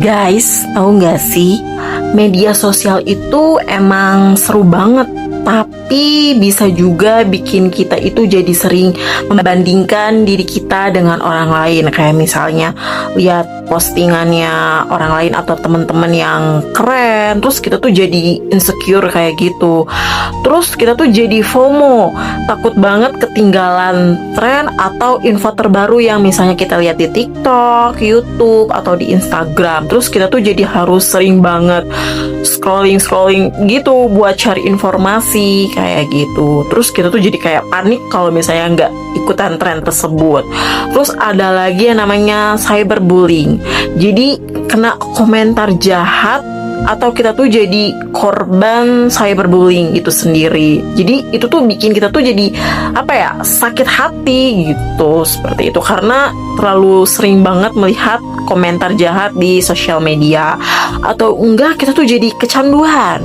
Guys, tahu nggak sih, media sosial itu emang seru banget, tapi bisa juga bikin kita itu jadi sering membandingkan diri kita dengan orang lain. Kayak misalnya lihat postingannya orang lain atau teman-teman yang keren, terus kita tuh jadi insecure kayak gitu. Terus kita tuh jadi FOMO, takut banget ketinggalan tren atau info terbaru yang misalnya kita lihat di TikTok, YouTube, atau di Instagram. Terus kita tuh jadi harus sering banget scrolling gitu buat cari informasi kayak gitu. Terus kita tuh jadi kayak panik kalau misalnya nggak ikutan tren tersebut. Terus ada lagi yang namanya cyberbullying. Jadi kena komentar jahat atau kita tuh jadi korban cyberbullying itu sendiri. Jadi itu tuh bikin kita tuh jadi sakit hati gitu, seperti itu, karena terlalu sering banget melihat komentar jahat di sosial media. Atau enggak, kita tuh jadi kecanduan,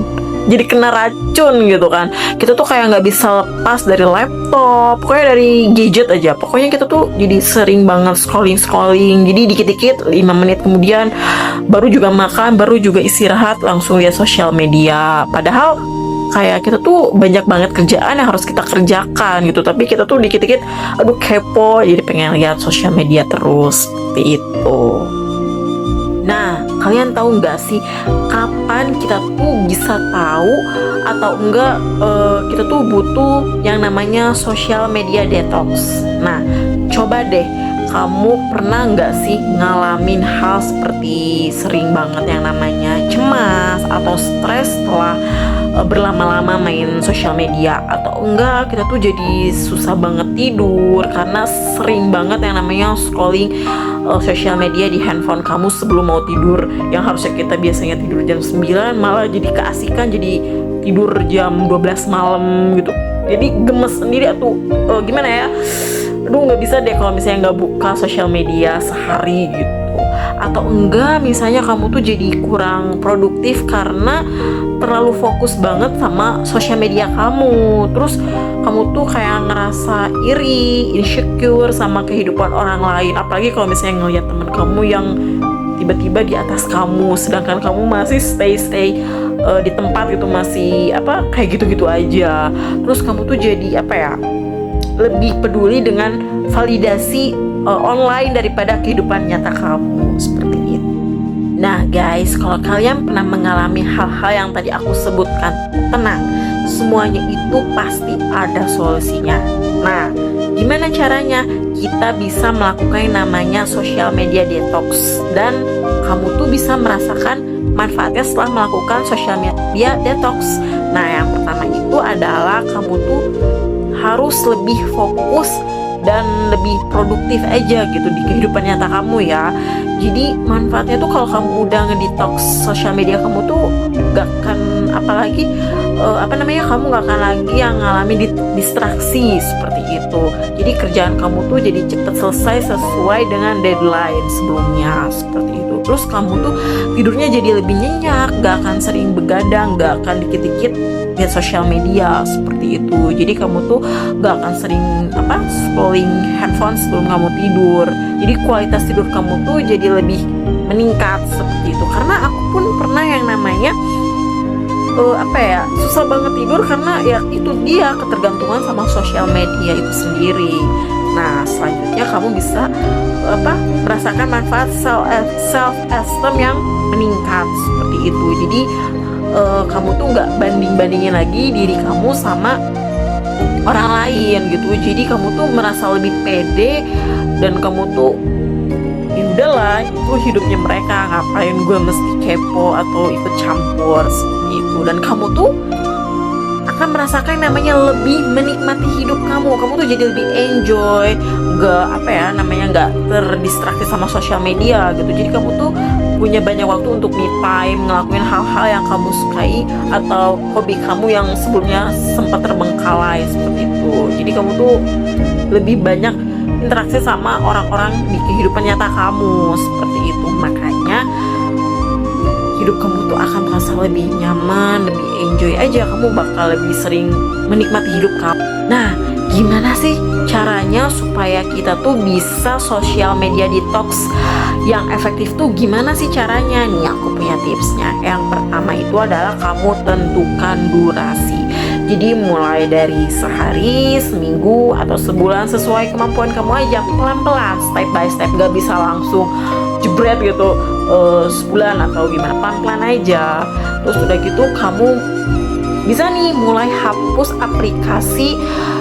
jadi kena racun gitu kan. Kita tuh kayak nggak bisa lepas dari laptop, pokoknya dari gadget aja. Pokoknya kita tuh jadi sering banget scrolling. Jadi dikit-dikit 5 menit kemudian baru juga makan, baru juga istirahat, langsung lihat sosial media. Padahal kayak kita tuh banyak banget kerjaan yang harus kita kerjakan gitu, tapi kita tuh dikit-dikit aduh kepo, jadi pengen lihat sosial media terus, seperti itu. Nah, kalian tahu nggak sih kapan kita tuh bisa tahu atau enggak kita tuh butuh yang namanya social media detox? Nah, coba deh, kamu pernah nggak sih ngalamin hal seperti sering banget yang namanya cemas atau stres setelah berlama-lama main sosial media? Atau enggak, kita tuh jadi susah banget tidur karena sering banget yang namanya scrolling sosial media di handphone kamu sebelum mau tidur, yang harusnya kita biasanya tidur jam 9 malah jadi keasikan jadi tidur jam 12 malam gitu. Jadi gemes sendiri atau gimana ya, aduh nggak bisa deh kalau misalnya nggak buka sosial media sehari gitu. Atau enggak, misalnya kamu tuh jadi kurang produktif karena terlalu fokus banget sama sosial media kamu. Terus kamu tuh kayak ngerasa iri, insecure sama kehidupan orang lain. Apalagi kalau misalnya ngelihat teman kamu yang tiba-tiba di atas kamu, sedangkan kamu masih stay di tempat gitu, masih kayak gitu-gitu aja. Terus kamu tuh jadi lebih peduli dengan validasi online daripada kehidupan nyata kamu, seperti itu. Nah guys, kalau kalian pernah mengalami hal-hal yang tadi aku sebutkan, tenang, semuanya itu pasti ada solusinya. Nah, gimana caranya? Kita bisa melakukan yang namanya social media detox, dan kamu tuh bisa merasakan manfaatnya setelah melakukan social media detox. Nah, yang pertama itu adalah kamu tuh harus lebih fokus dan lebih produktif aja gitu di kehidupan nyata kamu ya. Jadi manfaatnya tuh kalau kamu udah ngedetox sosial media, kamu tuh gak akan kamu gak akan lagi yang ngalami distraksi seperti itu. Jadi kerjaan kamu tuh jadi cepet selesai sesuai dengan deadline sebelumnya, seperti itu. Terus kamu tuh tidurnya jadi lebih nyenyak, gak akan sering begadang, gak akan dikit-dikit lihat sosial media, seperti itu. Jadi kamu tuh gak akan sering scrolling handphone sebelum kamu tidur. Jadi kualitas tidur kamu tuh jadi lebih meningkat, seperti itu. Karena aku pun pernah yang namanya susah banget tidur karena ya itu dia ketergantungan sama sosial media itu sendiri. Nah, selanjutnya kamu bisa merasakan manfaat self esteem yang meningkat, seperti itu. Jadi kamu tuh nggak bandingin lagi diri kamu sama orang lain gitu. Jadi kamu tuh merasa lebih pede, dan kamu tuh udahlah, itu hidupnya mereka, ngapain gue mesti kepo atau ikut campur, seperti itu. Dan kamu tuh akan merasakan namanya lebih menikmati hidup kamu. Kamu tuh jadi lebih enjoy, nggak terdistraksi sama sosial media gitu. Jadi kamu tuh punya banyak waktu untuk me time, ngelakuin hal-hal yang kamu sukai atau hobi kamu yang sebelumnya sempat terbengkalai, seperti itu. Jadi kamu tuh lebih banyak interaksi sama orang-orang di kehidupan nyata kamu, seperti itu. Makanya hidup kamu tuh akan terasa lebih nyaman, lebih enjoy aja. Kamu bakal lebih sering menikmati hidup kamu. Nah, Gimana sih caranya supaya kita tuh bisa social media detox yang efektif tuh gimana sih caranya? Nih aku punya tipsnya. Yang pertama itu adalah kamu tentukan durasi. Jadi mulai dari sehari, seminggu, atau sebulan sesuai kemampuan kamu aja, pelan-pelan, step by step, gak bisa langsung jebret gitu sebulan atau gimana, pelan-pelan aja. Terus udah gitu kamu bisa nih mulai hapus aplikasi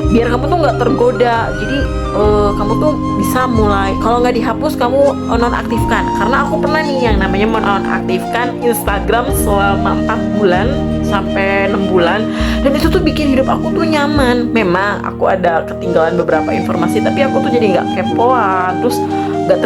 biar kamu tuh nggak tergoda. Jadi kamu tuh bisa mulai, kalau nggak dihapus kamu nonaktifkan, karena aku pernah nih yang namanya menonaktifkan Instagram selama 4 bulan sampai 6 bulan, dan itu tuh bikin hidup aku tuh nyaman. Memang aku ada ketinggalan beberapa informasi, tapi aku tuh jadi nggak kepoan, terus nggak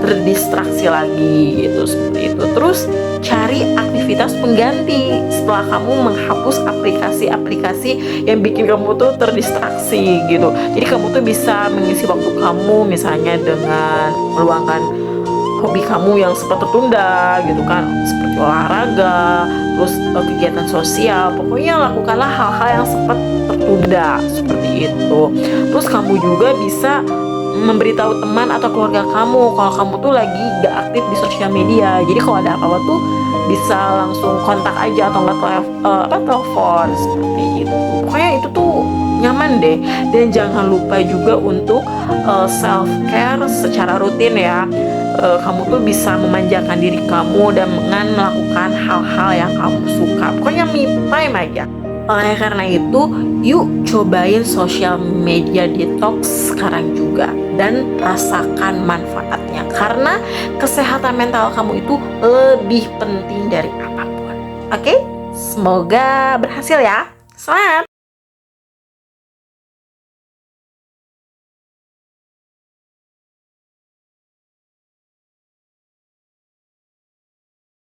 terdistraksi lagi gitu, seperti itu. Terus cari aktivitas pengganti setelah kamu menghapus aplikasi-aplikasi yang bikin kamu tuh terdistraksi gitu. Jadi kamu tuh bisa mengisi waktu kamu misalnya dengan meluangkan hobi kamu yang sempat tertunda gitu kan, seperti olahraga, terus kegiatan sosial. Pokoknya lakukanlah hal-hal yang sempat tertunda seperti itu. Terus kamu juga bisa memberitahu teman atau keluarga kamu kalau kamu tuh lagi gak aktif di sosial media. Jadi kalau ada apa-apa tuh bisa langsung kontak aja atau nggak telepon seperti itu. Pokoknya itu tuh nyaman deh. Dan jangan lupa juga untuk self care secara rutin ya. Kamu tuh bisa memanjakan diri kamu dan dengan melakukan hal-hal yang kamu suka. Pokoknya me time aja. Oleh karena itu, yuk cobain social media detox sekarang juga dan rasakan manfaatnya, karena kesehatan mental kamu itu lebih penting dari apapun. Oke? Semoga berhasil ya. Semangat!